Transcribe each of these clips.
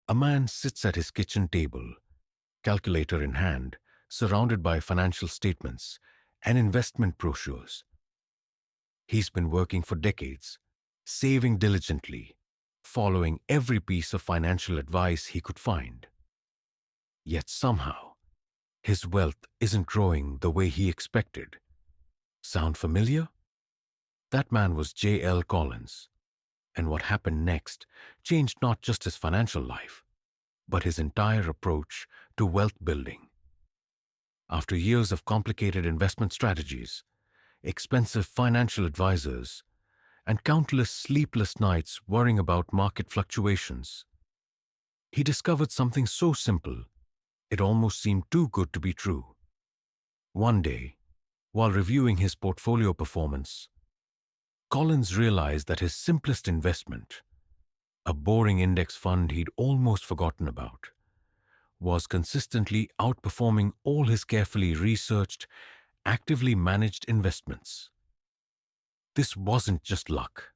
A man sits at his kitchen table, calculator in hand, surrounded by financial statements and investment brochures. He's been working for decades, saving diligently, following every piece of financial advice he could find. Yet somehow, his wealth isn't growing the way he expected. Sound familiar? That man was J.L. Collins, and what happened next changed not just his financial life, but his entire approach to wealth building. After years of complicated investment strategies, expensive financial advisors, and countless sleepless nights worrying about market fluctuations, he discovered something so simple it almost seemed too good to be true. One day, while reviewing his portfolio performance, Collins realized that his simplest investment, a boring index fund he'd almost forgotten about, was consistently outperforming all his carefully researched, actively managed investments. This wasn't just luck.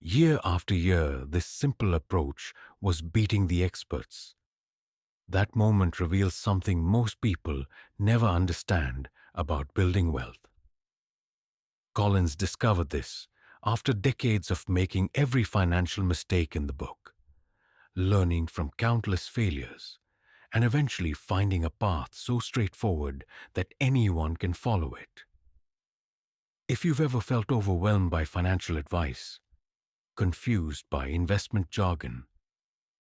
Year after year, this simple approach was beating the experts. That moment reveals something most people never understand about building wealth. Collins discovered this after decades of making every financial mistake in the book, learning from countless failures, and eventually finding a path so straightforward that anyone can follow it. If you've ever felt overwhelmed by financial advice, confused by investment jargon,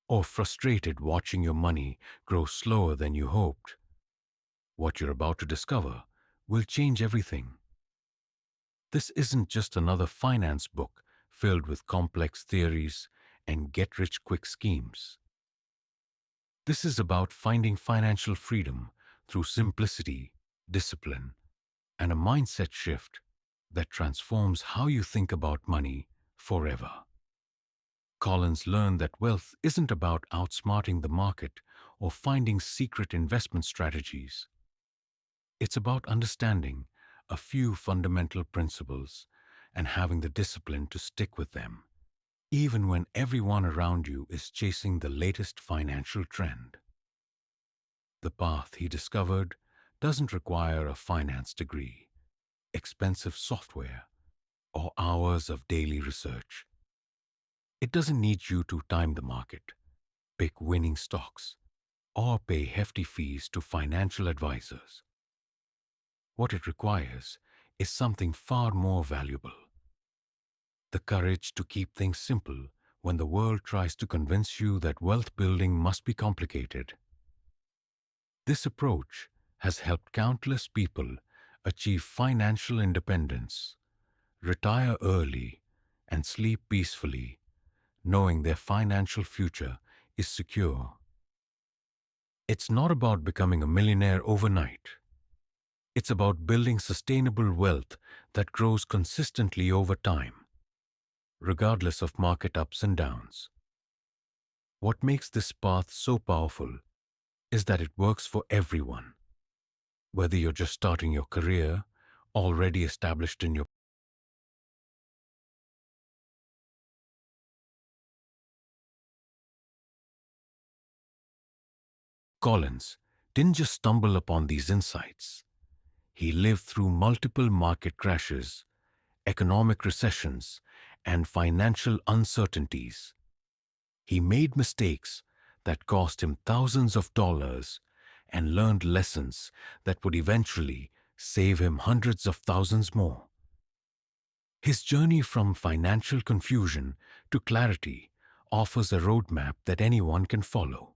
or frustrated watching your money grow slower than you hoped, what you're about to discover will change everything. This isn't just another finance book filled with complex theories and get-rich-quick schemes. This is about finding financial freedom through simplicity, discipline, and a mindset shift that transforms how you think about money forever. Collins learned that wealth isn't about outsmarting the market or finding secret investment strategies. It's about understanding a few fundamental principles and having the discipline to stick with them, even when everyone around you is chasing the latest financial trend. The path he discovered doesn't require a finance degree, expensive software, or hours of daily research. It doesn't need you to time the market, pick winning stocks, or pay hefty fees to financial advisors. What it requires is something far more valuable: the courage to keep things simple when the world tries to convince you that wealth building must be complicated. This approach has helped countless people achieve financial independence, retire early, and sleep peacefully, knowing their financial future is secure. It's not about becoming a millionaire overnight. It's about building sustainable wealth that grows consistently over time, regardless of market ups and downs. What makes this path so powerful is that it works for everyone. Whether you're just starting your career, already established in your Collins didn't just stumble upon these insights. He lived through multiple market crashes, economic recessions, and financial uncertainties. He made mistakes that cost him thousands of dollars and learned lessons that would eventually save him hundreds of thousands more. His journey from financial confusion to clarity offers a roadmap that anyone can follow.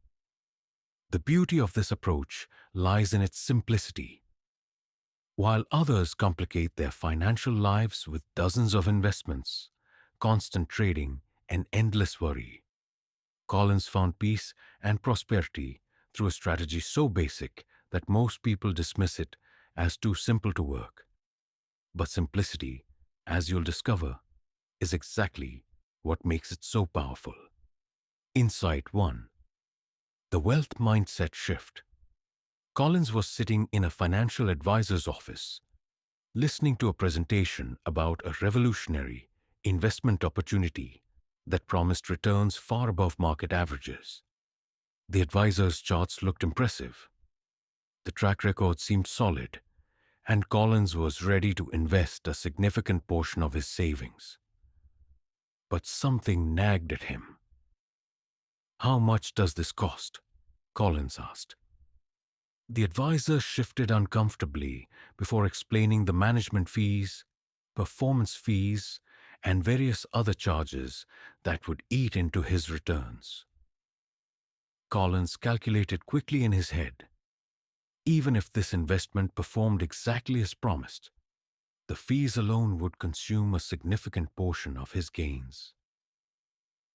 The beauty of this approach lies in its simplicity. While others complicate their financial lives with dozens of investments, constant trading, and endless worry, Collins found peace and prosperity through a strategy so basic that most people dismiss it as too simple to work. But simplicity, as you'll discover, is exactly what makes it so powerful. Insight 1. The wealth mindset shift. Collins was sitting in a financial advisor's office, listening to a presentation about a revolutionary investment opportunity that promised returns far above market averages. The advisor's charts looked impressive. The track record seemed solid, and Collins was ready to invest a significant portion of his savings. But something nagged at him. "How much does this cost?" Collins asked. The advisor shifted uncomfortably before explaining the management fees, performance fees, and various other charges that would eat into his returns. Collins calculated quickly in his head. Even if this investment performed exactly as promised, the fees alone would consume a significant portion of his gains.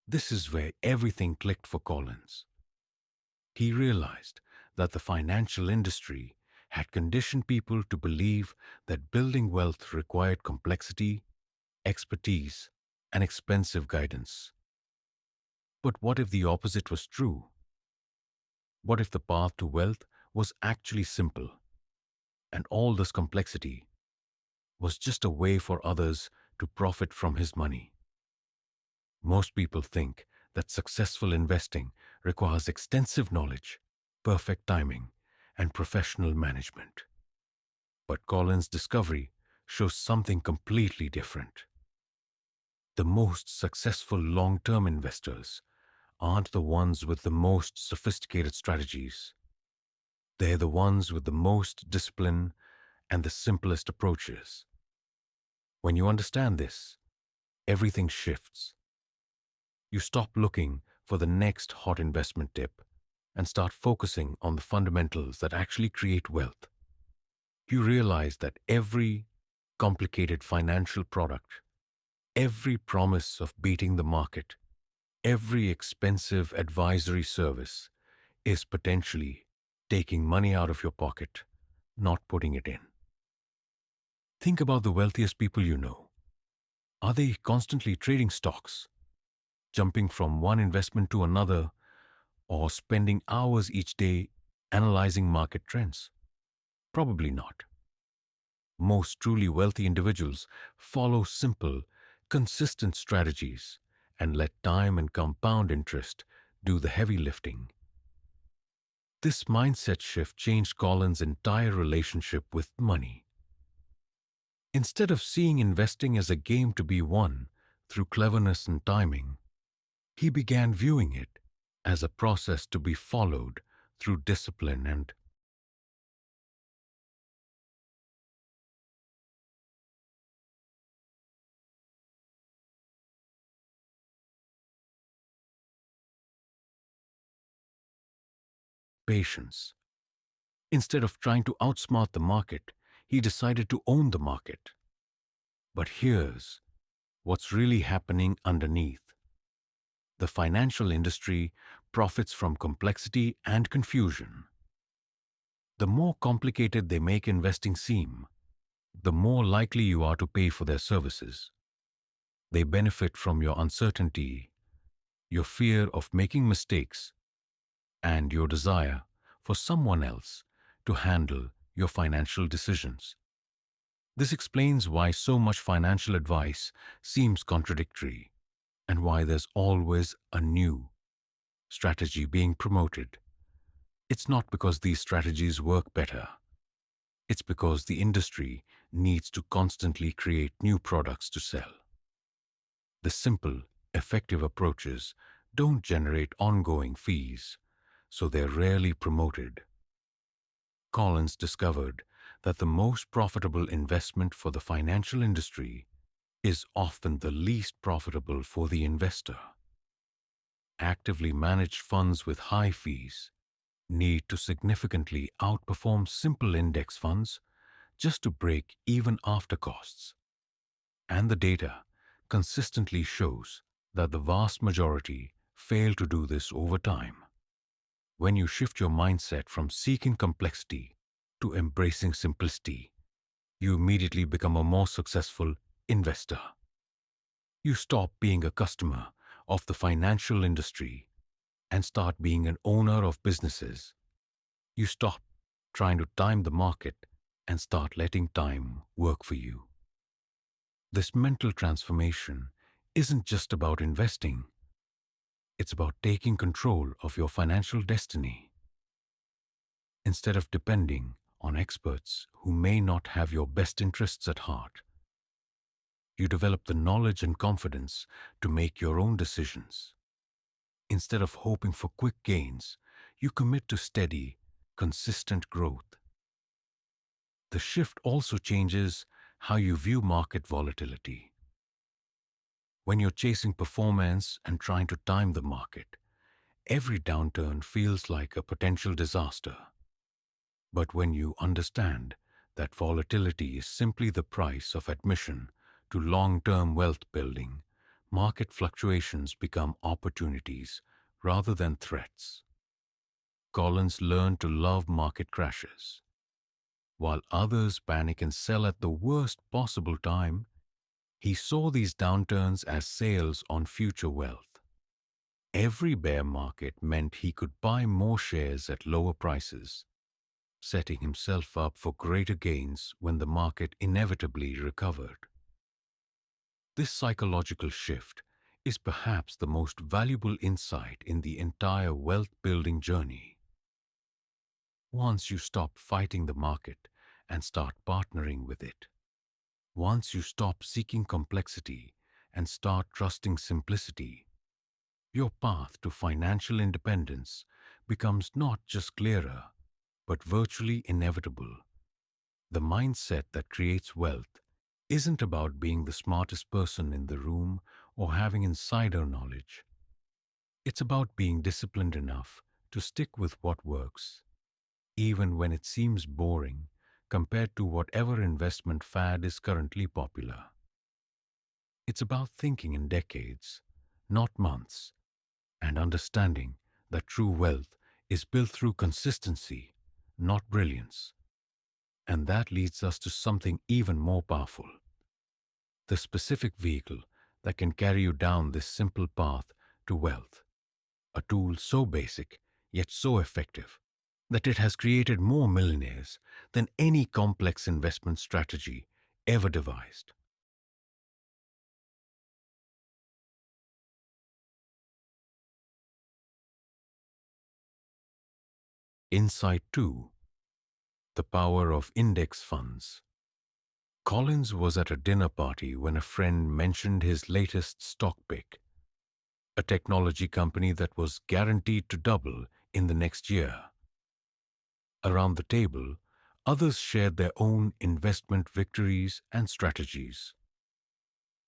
This is where everything clicked for Collins. He realized that the financial industry had conditioned people to believe that building wealth required complexity, expertise, and expensive guidance. But what if the opposite was true? What if the path to wealth was actually simple, and all this complexity was just a way for others to profit from his money? Most people think that successful investing requires extensive knowledge, perfect timing, and professional management. But Collins' discovery shows something completely different. The most successful long-term investors aren't the ones with the most sophisticated strategies. They're the ones with the most discipline and the simplest approaches. When you understand this, everything shifts. You stop looking for the next hot investment tip and start focusing on the fundamentals that actually create wealth. You realize that every complicated financial product, every promise of beating the market, every expensive advisory service is potentially taking money out of your pocket, not putting it in. Think about the wealthiest people you know. Are they constantly trading stocks, jumping from one investment to another, or spending hours each day analyzing market trends? Probably not. Most truly wealthy individuals follow simple, consistent strategies and let time and compound interest do the heavy lifting. This mindset shift changed Collins' entire relationship with money. Instead of seeing investing as a game to be won through cleverness and timing, he began viewing it as a process to be followed through discipline and patience. Instead of trying to outsmart the market, he decided to own the market. But here's what's really happening underneath. The financial industry profits from complexity and confusion. The more complicated they make investing seem, the more likely you are to pay for their services. They benefit from your uncertainty, your fear of making mistakes, and your desire for someone else to handle your financial decisions. This explains why so much financial advice seems contradictory and why there's always a new strategy being promoted. It's not because these strategies work better. It's because the industry needs to constantly create new products to sell. The simple, effective approaches don't generate ongoing fees, so they're rarely promoted. Collins discovered that the most profitable investment for the financial industry is often the least profitable for the investor. Actively managed funds with high fees need to significantly outperform simple index funds just to break even after costs. And the data consistently shows that the vast majority fail to do this over time. When you shift your mindset from seeking complexity to embracing simplicity, you immediately become a more successful investor. You stop being a customer of the financial industry and start being an owner of businesses. You stop trying to time the market and start letting time work for you. This mental transformation isn't just about investing. It's about taking control of your financial destiny. Instead of depending on experts who may not have your best interests at heart, you develop the knowledge and confidence to make your own decisions. Instead of hoping for quick gains, you commit to steady, consistent growth. The shift also changes how you view market volatility. When you're chasing performance and trying to time the market, every downturn feels like a potential disaster. But when you understand that volatility is simply the price of admission to long-term wealth building, market fluctuations become opportunities rather than threats. Collins learned to love market crashes. While others panic and sell at the worst possible time, he saw these downturns as sales on future wealth. Every bear market meant he could buy more shares at lower prices, setting himself up for greater gains when the market inevitably recovered. This psychological shift is perhaps the most valuable insight in the entire wealth-building journey. Once you stop fighting the market and start partnering with it, once you stop seeking complexity and start trusting simplicity, your path to financial independence becomes not just clearer, but virtually inevitable. The mindset that creates wealth isn't about being the smartest person in the room or having insider knowledge. It's about being disciplined enough to stick with what works, even when it seems boring compared to whatever investment fad is currently popular. It's about thinking in decades, not months, and understanding that true wealth is built through consistency, not brilliance. And that leads us to something even more powerful: the specific vehicle that can carry you down this simple path to wealth. A tool so basic, yet so effective, that it has created more millionaires than any complex investment strategy ever devised. Insight 2: the power of index funds. Collins was at a dinner party when a friend mentioned his latest stock pick, a technology company that was guaranteed to double in the next year. Around the table, others shared their own investment victories and strategies.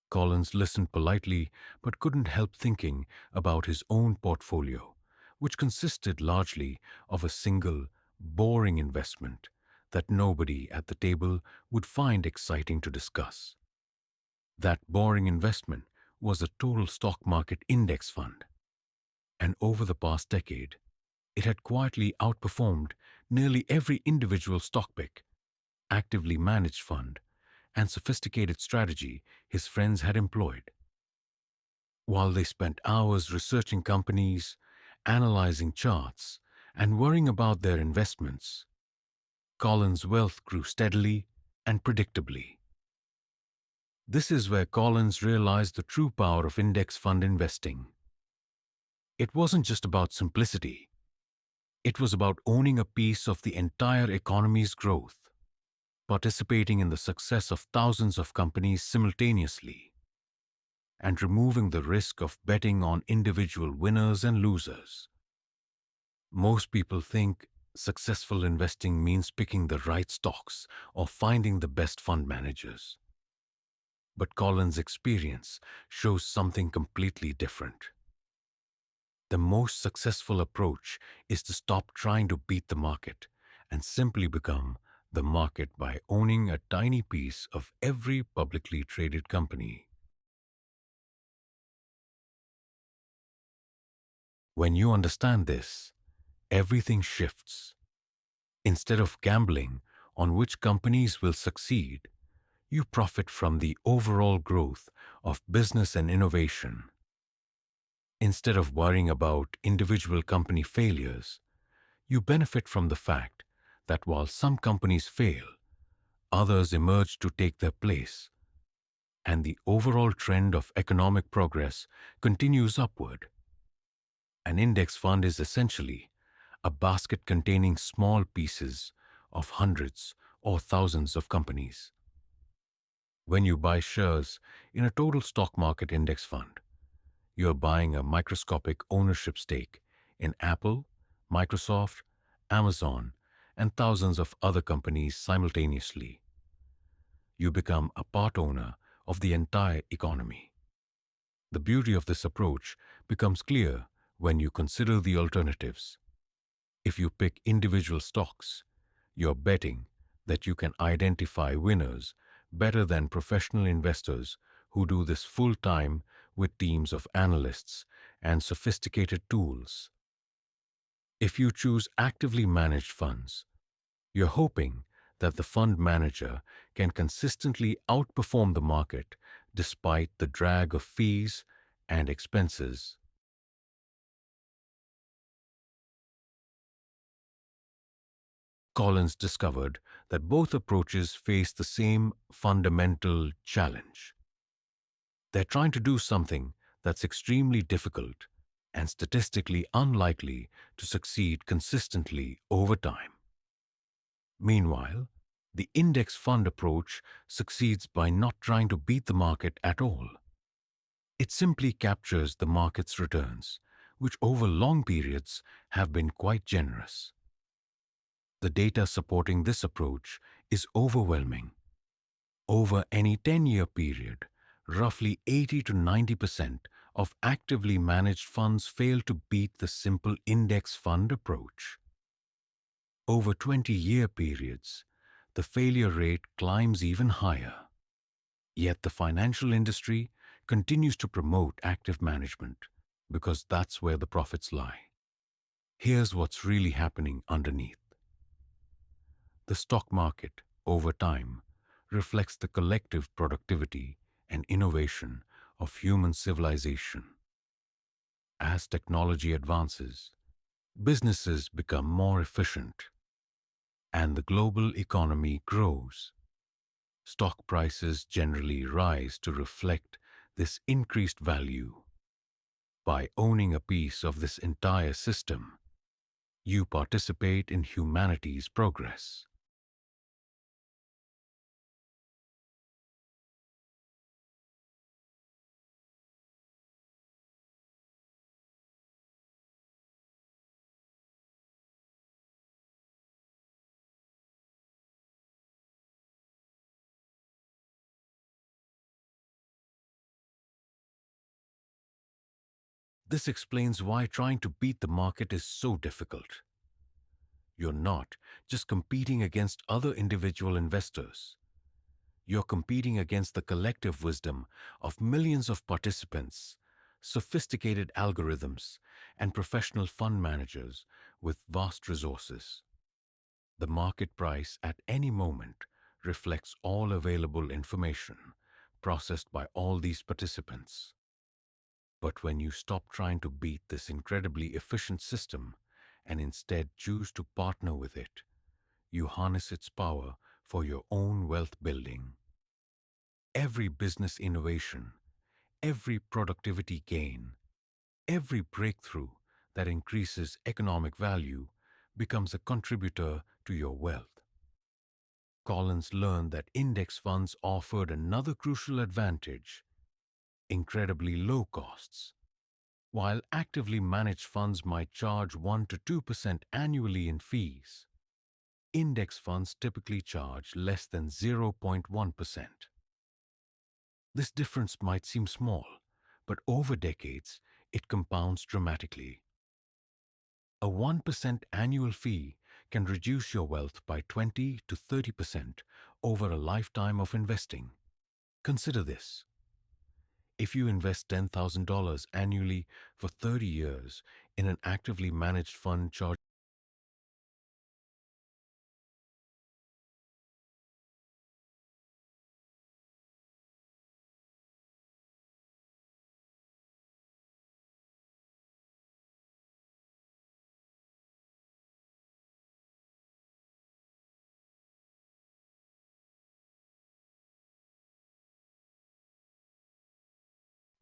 Collins listened politely but couldn't help thinking about his own portfolio, which consisted largely of a single, boring investment that nobody at the table would find exciting to discuss. That boring investment was a total stock market index fund, and over the past decade, it had quietly outperformed nearly every individual stock pick, actively managed fund, and sophisticated strategy his friends had employed. While they spent hours researching companies, analyzing charts, and worrying about their investments, Collins' wealth grew steadily and predictably. This is where Collins realized the true power of index fund investing. It wasn't just about simplicity. It was about owning a piece of the entire economy's growth, participating in the success of thousands of companies simultaneously, and removing the risk of betting on individual winners and losers. Most people think successful investing means picking the right stocks or finding the best fund managers. But Collins' experience shows something completely different. The most successful approach is to stop trying to beat the market and simply become the market by owning a tiny piece of every publicly traded company. When you understand this, everything shifts. Instead of gambling on which companies will succeed, you profit from the overall growth of business and innovation. Instead of worrying about individual company failures, you benefit from the fact that while some companies fail, others emerge to take their place, and the overall trend of economic progress continues upward. An index fund is essentially a basket containing small pieces of hundreds or thousands of companies. When you buy shares in a total stock market index fund, you're buying a microscopic ownership stake in Apple, Microsoft, Amazon, and thousands of other companies simultaneously. You become a part owner of the entire economy. The beauty of this approach becomes clear when you consider the alternatives. If you pick individual stocks, you're betting that you can identify winners better than professional investors who do this full time with teams of analysts and sophisticated tools. If you choose actively managed funds, you're hoping that the fund manager can consistently outperform the market despite the drag of fees and expenses. Collins discovered that both approaches face the same fundamental challenge. They're trying to do something that's extremely difficult and statistically unlikely to succeed consistently over time. Meanwhile, the index fund approach succeeds by not trying to beat the market at all. It simply captures the market's returns, which over long periods have been quite generous. The data supporting this approach is overwhelming. Over any 10-year period, roughly 80 to 90% of actively managed funds fail to beat the simple index fund approach. Over 20-year periods, the failure rate climbs even higher. Yet the financial industry continues to promote active management because that's where the profits lie. Here's what's really happening underneath. The stock market, over time, reflects the collective productivity and innovation of human civilization. As technology advances, businesses become more efficient, and the global economy grows. Stock prices generally rise to reflect this increased value. By owning a piece of this entire system, you participate in humanity's progress. This explains why trying to beat the market is so difficult. You're not just competing against other individual investors. You're competing against the collective wisdom of millions of participants, sophisticated algorithms, and professional fund managers with vast resources. The market price at any moment reflects all available information processed by all these participants. But when you stop trying to beat this incredibly efficient system and instead choose to partner with it, you harness its power for your own wealth building. Every business innovation, every productivity gain, every breakthrough that increases economic value becomes a contributor to your wealth. Collins learned that index funds offered another crucial advantage: incredibly low costs. While actively managed funds might charge 1 to 2% annually in fees, index funds typically charge less than 0.1%. This difference might seem small, but over decades, it compounds dramatically. A 1% annual fee can reduce your wealth by 20 to 30% over a lifetime of investing. Consider this. If you invest $10,000 annually for 30 years in an actively managed fund charging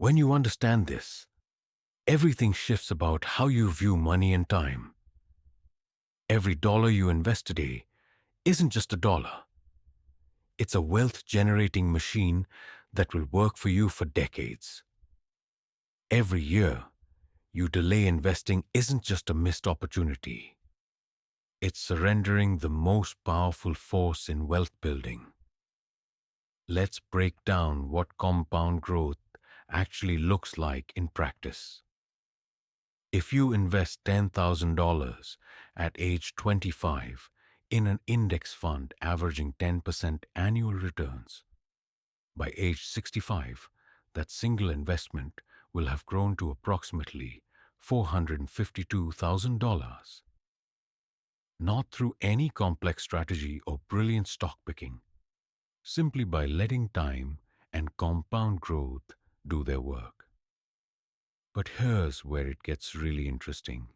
When you understand this, Everything shifts about how you view money and time. Every dollar you invest today isn't just a dollar. It's a wealth-generating machine that will work for you for decades. Every year, you delay investing isn't just a missed opportunity. It's surrendering the most powerful force in wealth building. Let's break down what compound growth actually looks like in practice. If you invest $10,000 at age 25 in an index fund averaging 10% annual returns, by age 65, that single investment will have grown to approximately $452,000. Not through any complex strategy or brilliant stock picking, simply by letting time and compound growth do their work. But here's where it gets really interesting.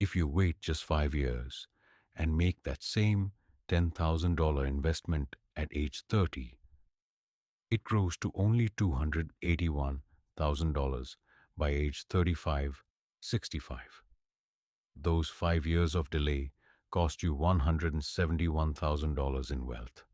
If you wait just 5 years and make that same $10,000 investment at age 30, it grows to only $281,000 by age 35, 65. Those 5 years of delay cost you $171,000 in wealth.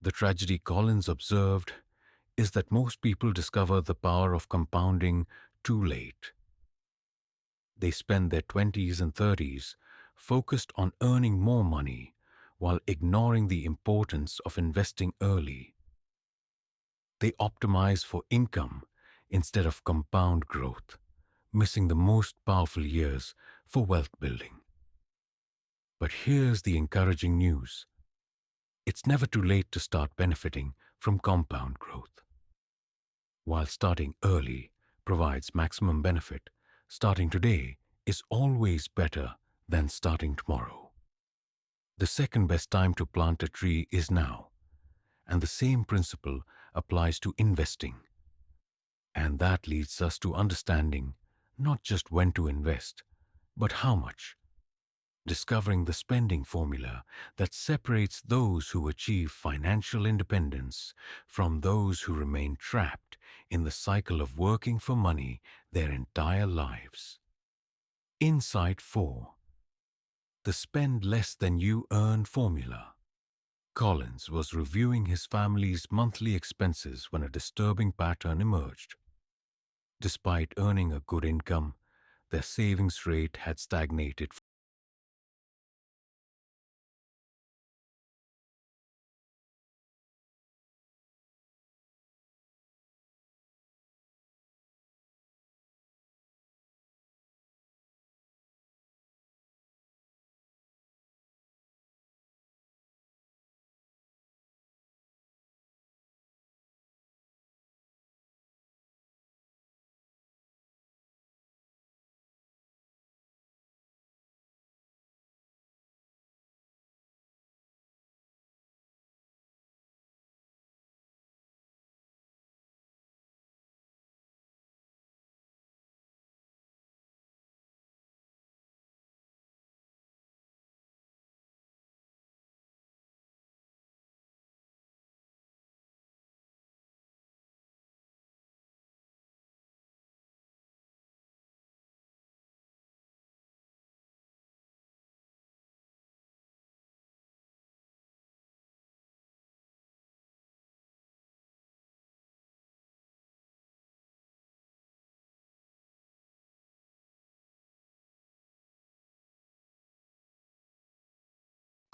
The tragedy Collins observed is that most people discover the power of compounding too late. They spend their 20s and 30s focused on earning more money while ignoring the importance of investing early. They optimize for income instead of compound growth, missing the most powerful years for wealth building. But here's the encouraging news. It's never too late to start benefiting from compound growth. While starting early provides maximum benefit, starting today is always better than starting tomorrow. The second best time to plant a tree is now, and the same principle applies to investing. And that leads us to understanding not just when to invest, but how much. Discovering the spending formula that separates those who achieve financial independence from those who remain trapped in the cycle of working for money their entire lives. Insight 4. The spend less than you earn formula. Collins was reviewing his family's monthly expenses when a disturbing pattern emerged. Despite earning a good income, their savings rate had stagnated.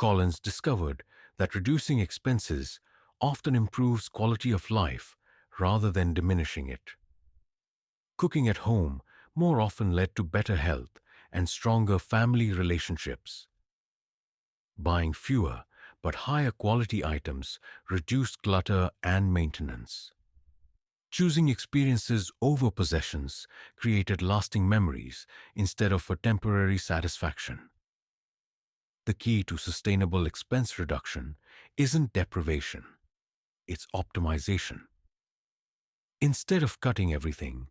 Collins discovered that reducing expenses often improves quality of life rather than diminishing it. Cooking at home more often led to better health and stronger family relationships. Buying fewer but higher quality items reduced clutter and maintenance. Choosing experiences over possessions created lasting memories instead of a temporary satisfaction. The key to sustainable expense reduction isn't deprivation, it's optimization. Instead of cutting everything,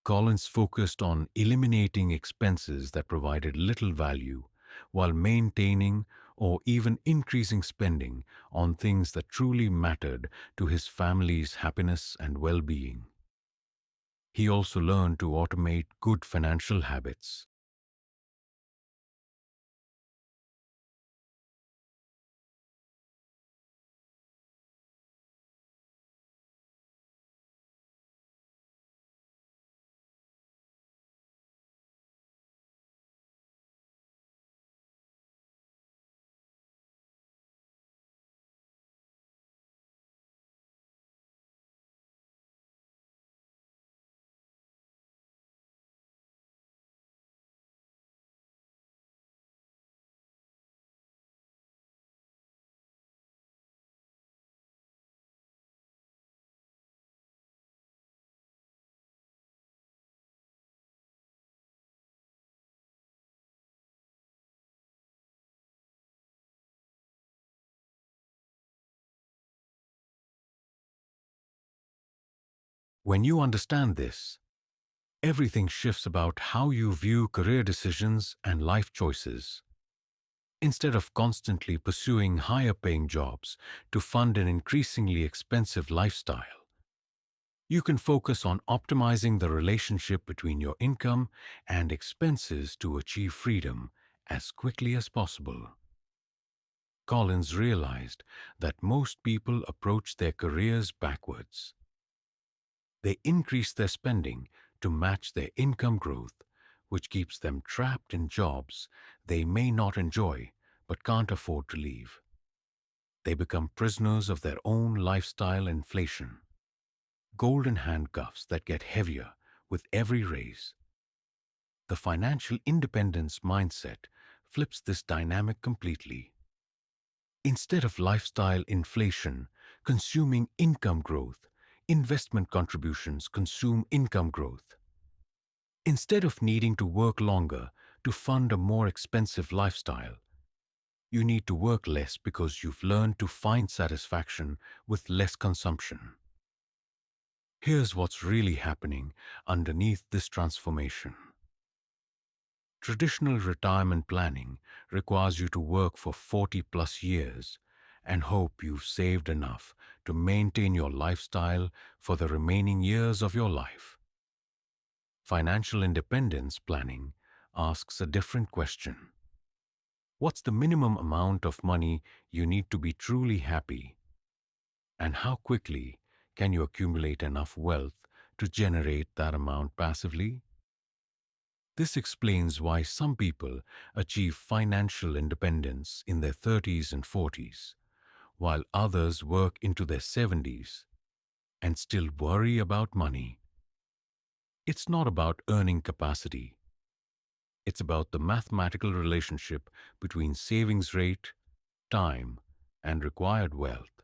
Collins focused on eliminating expenses that provided little value while maintaining or even increasing spending on things that truly mattered to his family's happiness and well-being. He also learned to automate good financial habits. When you understand this, everything shifts about how you view career decisions and life choices. Instead of constantly pursuing higher paying jobs to fund an increasingly expensive lifestyle, you can focus on optimizing the relationship between your income and expenses to achieve freedom as quickly as possible. Collins realized that most people approach their careers backwards. They increase their spending to match their income growth, which keeps them trapped in jobs they may not enjoy but can't afford to leave. They become prisoners of their own lifestyle inflation, golden handcuffs that get heavier with every raise. The financial independence mindset flips this dynamic completely. Instead of lifestyle inflation consuming income growth, investment contributions consume income growth. Instead of needing to work longer to fund a more expensive lifestyle, you need to work less because you've learned to find satisfaction with less consumption. Here's what's really happening underneath this transformation. Traditional retirement planning requires you to work for 40 plus years and hope you've saved enough to maintain your lifestyle for the remaining years of your life. Financial independence planning asks a different question. What's the minimum amount of money you need to be truly happy? And how quickly can you accumulate enough wealth to generate that amount passively? This explains why some people achieve financial independence in their 30s and 40s, while others work into their 70s and still worry about money. It's not about earning capacity. It's about the mathematical relationship between savings rate, time, and required wealth.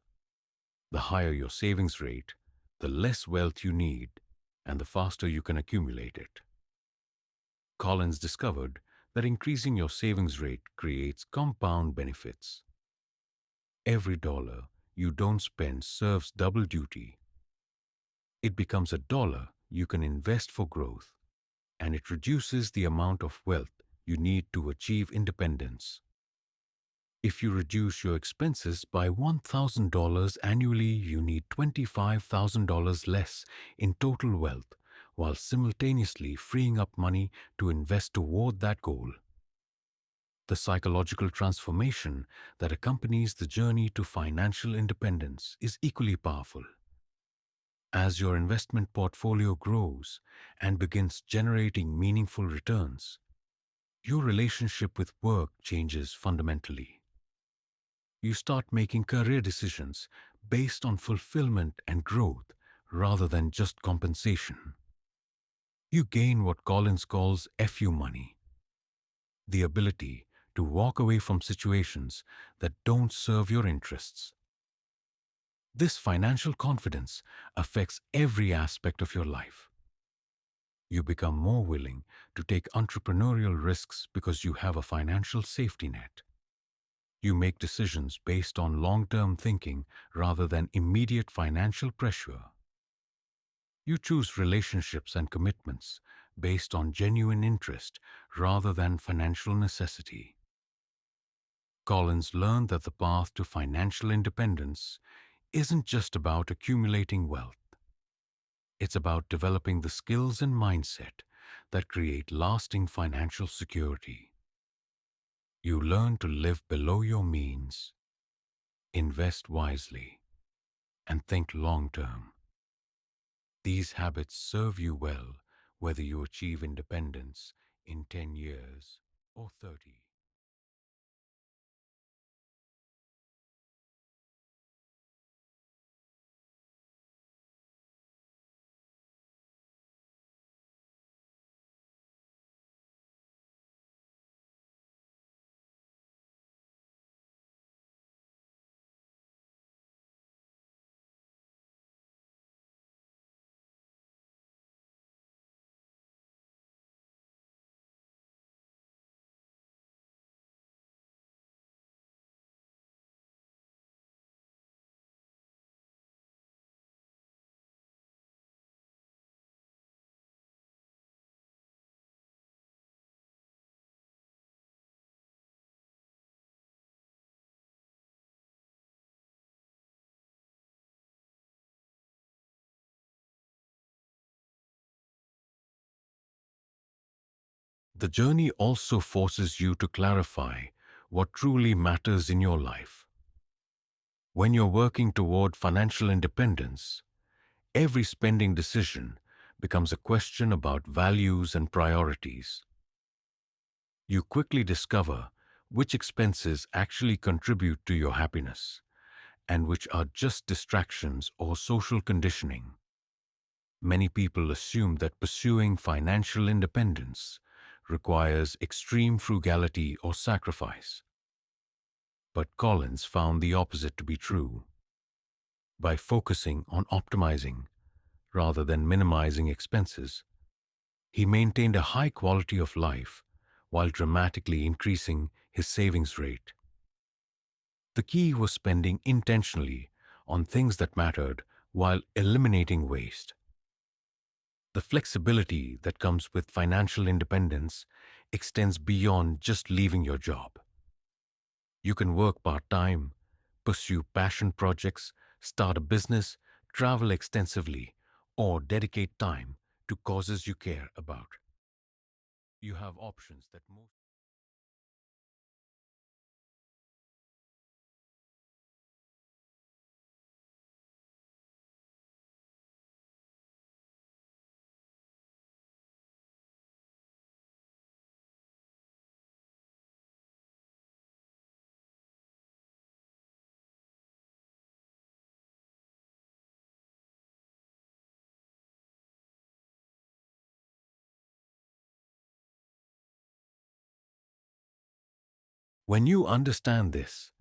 The higher your savings rate, the less wealth you need, and the faster you can accumulate it. Collins discovered that increasing your savings rate creates compound benefits. Every dollar you don't spend serves double duty. It becomes a dollar you can invest for growth, and it reduces the amount of wealth you need to achieve independence. If you reduce your expenses by $1,000 annually, you need $25,000 less in total wealth, while simultaneously freeing up money to invest toward that goal. The psychological transformation that accompanies the journey to financial independence is equally powerful. As your investment portfolio grows and begins generating meaningful returns, your relationship with work changes fundamentally. You start making career decisions based on fulfillment and growth rather than just compensation. You gain what Collins calls FU money, the ability to walk away from situations that don't serve your interests. This financial confidence affects every aspect of your life. You become more willing to take entrepreneurial risks because you have a financial safety net. You make decisions based on long-term thinking rather than immediate financial pressure. You choose relationships and commitments based on genuine interest rather than financial necessity. Collins learned that the path to financial independence isn't just about accumulating wealth. It's about developing the skills and mindset that create lasting financial security. You learn to live below your means, invest wisely, and think long-term. These habits serve you well whether you achieve independence in 10 years or 30. The journey also forces you to clarify what truly matters in your life. When you're working toward financial independence, every spending decision becomes a question about values and priorities. You quickly discover which expenses actually contribute to your happiness and which are just distractions or social conditioning. Many people assume that pursuing financial independence requires extreme frugality or sacrifice. But Collins found the opposite to be true. By focusing on optimizing rather than minimizing expenses, he maintained a high quality of life while dramatically increasing his savings rate. The key was spending intentionally on things that mattered while eliminating waste. The flexibility that comes with financial independence extends beyond just leaving your job. You can work part-time, pursue passion projects, start a business, travel extensively, or dedicate time to causes you care about. You have options that most. When you understand this,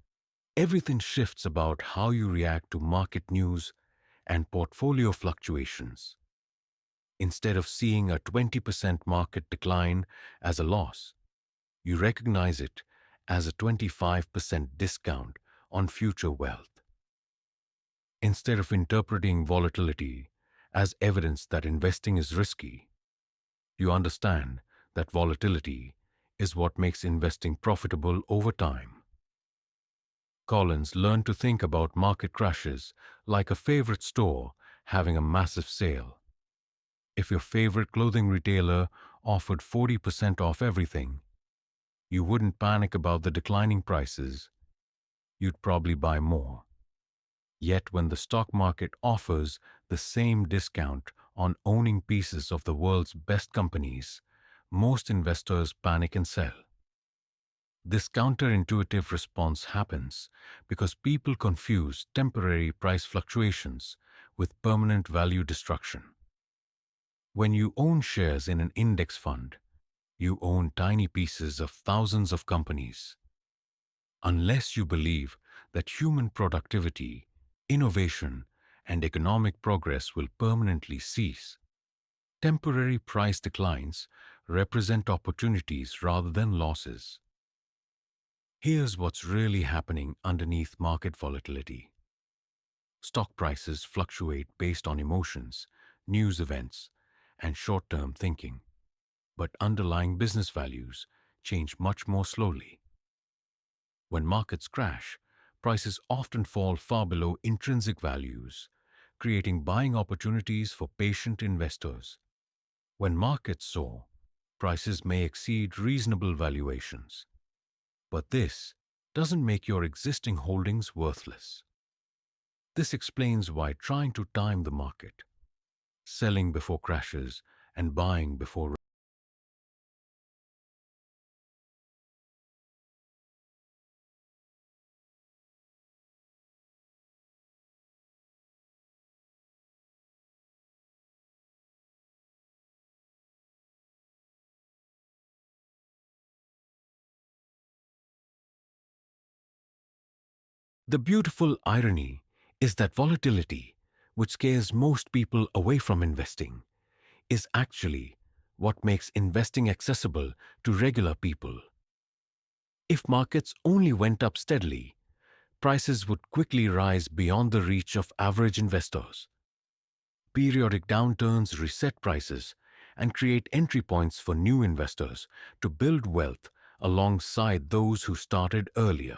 everything shifts about how you react to market news and portfolio fluctuations. Instead of seeing a 20% market decline as a loss, you recognize it as a 25% discount on future wealth. Instead of interpreting volatility as evidence that investing is risky, you understand that volatility is what makes investing profitable over time. Collins learned to think about market crashes like a favorite store having a massive sale. If your favorite clothing retailer offered 40% off everything, you wouldn't panic about the declining prices. You'd probably buy more. Yet when the stock market offers the same discount on owning pieces of the world's best companies, most investors panic and sell. This counterintuitive response happens because people confuse temporary price fluctuations with permanent value destruction. When you own shares in an index fund, you own tiny pieces of thousands of companies. Unless you believe that human productivity, innovation, and economic progress will permanently cease, temporary price declines represent opportunities rather than losses. Here's what's really happening underneath market volatility. Stock prices fluctuate based on emotions, news events, and short-term thinking, but underlying business values change much more slowly. When markets crash, prices often fall far below intrinsic values, creating buying opportunities for patient investors. When markets soar, prices may exceed reasonable valuations. But this doesn't make your existing holdings worthless. This explains why trying to time the market, selling before crashes, and buying before. The beautiful irony is that volatility, which scares most people away from investing, is actually what makes investing accessible to regular people. If markets only went up steadily, prices would quickly rise beyond the reach of average investors. Periodic downturns reset prices and create entry points for new investors to build wealth alongside those who started earlier.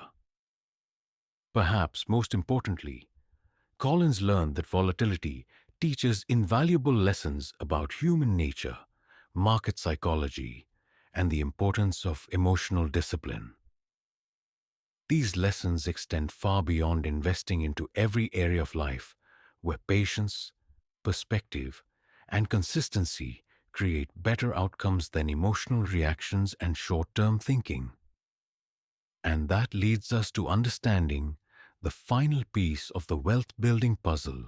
Perhaps most importantly, Collins learned that volatility teaches invaluable lessons about human nature, market psychology, and the importance of emotional discipline. These lessons extend far beyond investing into every area of life, where patience, perspective, and consistency create better outcomes than emotional reactions and short-term thinking. And that leads us to understanding the final piece of the wealth-building puzzle: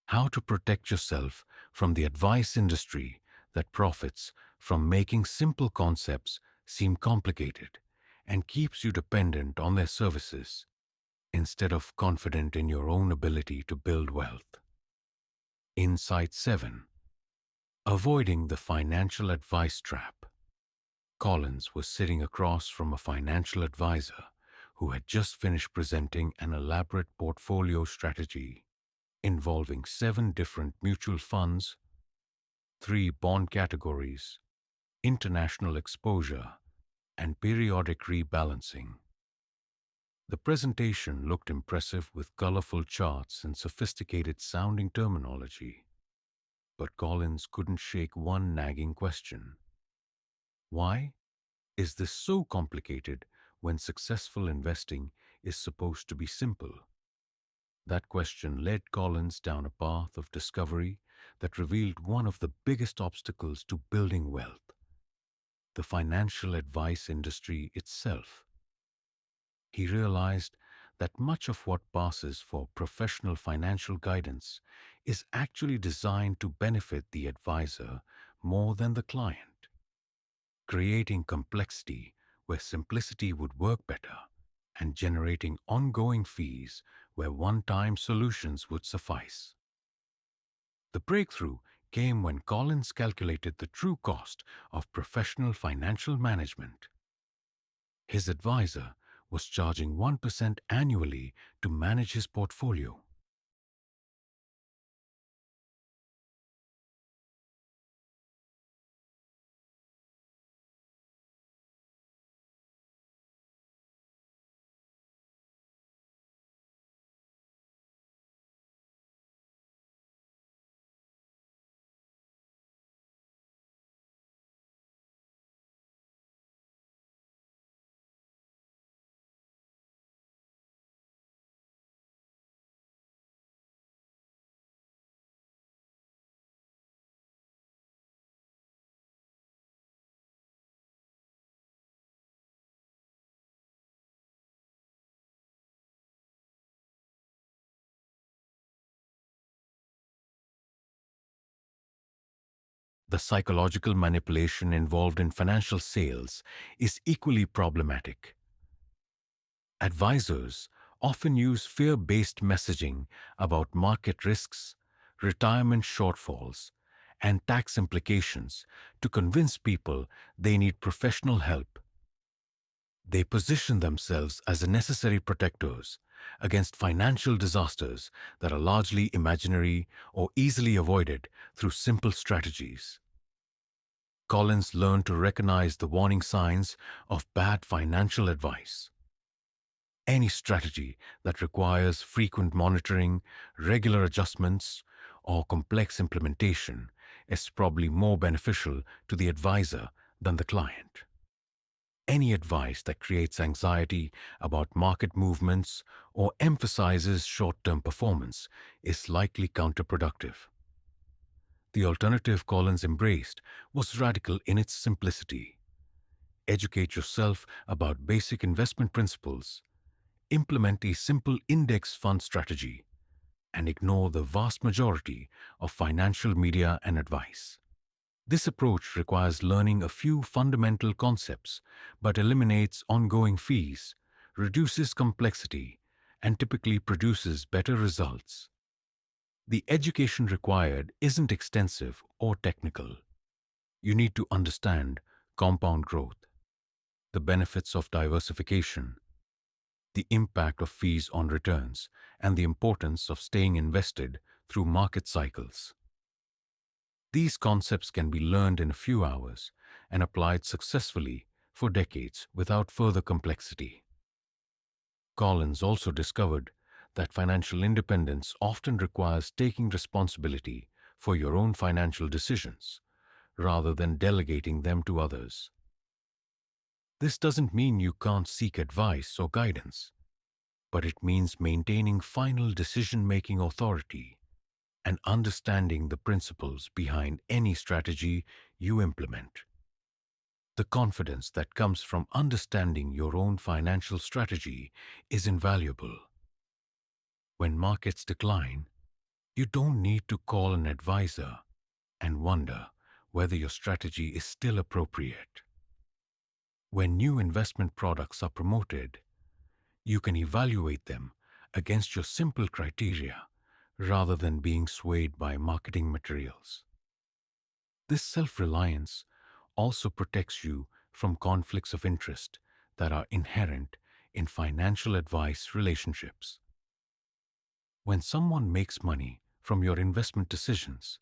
how to protect yourself from the advice industry that profits from making simple concepts seem complicated and keeps you dependent on their services instead of confident in your own ability to build wealth. Insight 7. Avoiding the financial advice trap. Collins was sitting across from a financial advisor who had just finished presenting an elaborate portfolio strategy involving 7 different mutual funds, 3 bond categories, international exposure, and periodic rebalancing. The presentation looked impressive with colorful charts and sophisticated sounding terminology, but Collins couldn't shake one nagging question. Why is this so complicated when successful investing is supposed to be simple? That question led Collins down a path of discovery that revealed one of the biggest obstacles to building wealth: the financial advice industry itself. He realized that much of what passes for professional financial guidance is actually designed to benefit the advisor more than the client, creating complexity where simplicity would work better, and generating ongoing fees where one-time solutions would suffice. The breakthrough came when Collins calculated the true cost of professional financial management. His advisor was charging 1% annually to manage his portfolio. The psychological manipulation involved in financial sales is equally problematic. Advisors often use fear-based messaging about market risks, retirement shortfalls, and tax implications to convince people they need professional help. They position themselves as necessary protectors against financial disasters that are largely imaginary or easily avoided through simple strategies. Collins learned to recognize the warning signs of bad financial advice. Any strategy that requires frequent monitoring, regular adjustments, or complex implementation is probably more beneficial to the advisor than the client. Any advice that creates anxiety about market movements or emphasizes short-term performance is likely counterproductive. The alternative Collins embraced was radical in its simplicity. Educate yourself about basic investment principles, implement a simple index fund strategy, and ignore the vast majority of financial media and advice. This approach requires learning a few fundamental concepts, but eliminates ongoing fees, reduces complexity, and typically produces better results. The education required isn't extensive or technical. You need to understand compound growth, the benefits of diversification, the impact of fees on returns, and the importance of staying invested through market cycles. These concepts can be learned in a few hours and applied successfully for decades without further complexity. Collins also discovered that financial independence often requires taking responsibility for your own financial decisions, rather than delegating them to others. This doesn't mean you can't seek advice or guidance, but it means maintaining final decision-making authority and understanding the principles behind any strategy you implement. The confidence that comes from understanding your own financial strategy is invaluable. When markets decline, you don't need to call an advisor and wonder whether your strategy is still appropriate. When new investment products are promoted, you can evaluate them against your simple criteria rather than being swayed by marketing materials. This self-reliance also protects you from conflicts of interest that are inherent in financial advice relationships. When someone makes money from your investment decisions,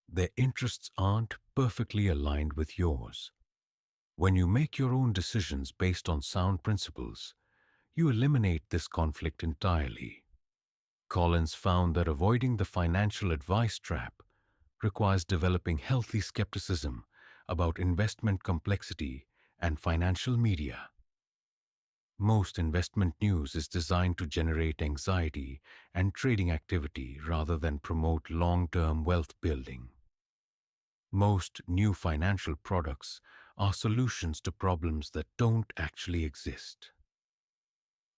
their interests aren't perfectly aligned with yours. When you make your own decisions based on sound principles, you eliminate this conflict entirely. Collins found that avoiding the financial advice trap requires developing healthy skepticism about investment complexity and financial media. Most investment news is designed to generate anxiety and trading activity rather than promote long-term wealth building. Most new financial products are solutions to problems that don't actually exist.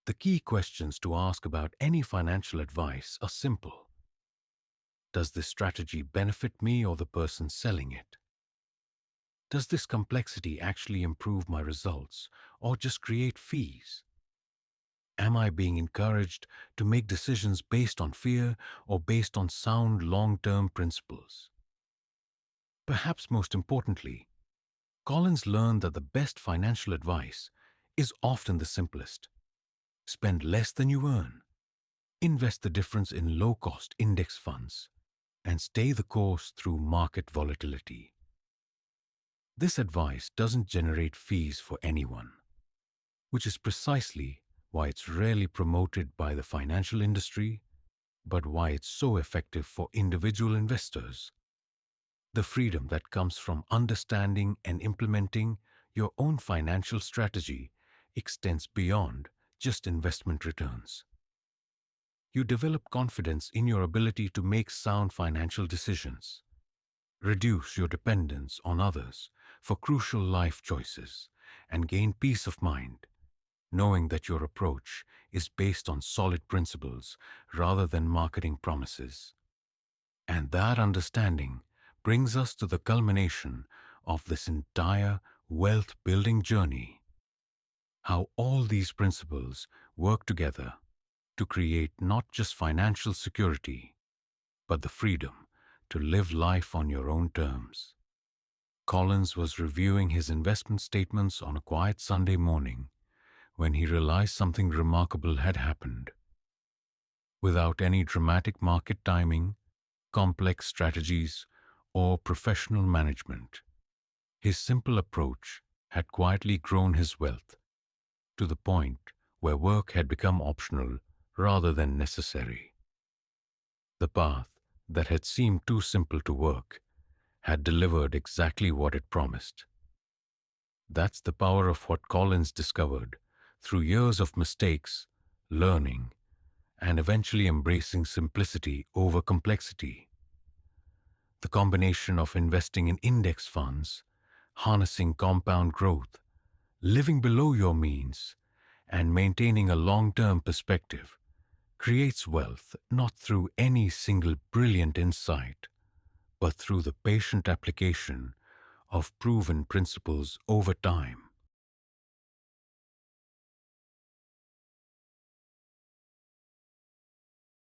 The key questions to ask about any financial advice are simple. Does this strategy benefit me or the person selling it? Does this complexity actually improve my results or just create fees? Am I being encouraged to make decisions based on fear or based on sound long-term principles? Perhaps most importantly, Collins learned that the best financial advice is often the simplest. Spend less than you earn, invest the difference in low-cost index funds, and stay the course through market volatility. This advice doesn't generate fees for anyone, which is precisely why it's rarely promoted by the financial industry, but why it's so effective for individual investors. The freedom that comes from understanding and implementing your own financial strategy extends beyond just investment returns. You develop confidence in your ability to make sound financial decisions, reduce your dependence on others for crucial life choices, and gain peace of mind, knowing that your approach is based on solid principles rather than marketing promises. And that understanding brings us to the culmination of this entire wealth building journey. How all these principles work together to create not just financial security, but the freedom to live life on your own terms. Collins was reviewing his investment statements on a quiet Sunday morning when he realized something remarkable had happened. Without any dramatic market timing, complex strategies, or professional management, his simple approach had quietly grown his wealth to the point where work had become optional rather than necessary. The path that had seemed too simple to work had delivered exactly what it promised. That's the power of what Collins discovered through years of mistakes, learning, and eventually embracing simplicity over complexity. The combination of investing in index funds, harnessing compound growth, living below your means, and maintaining a long-term perspective creates wealth not through any single brilliant insight, but through the patient application of proven principles over time.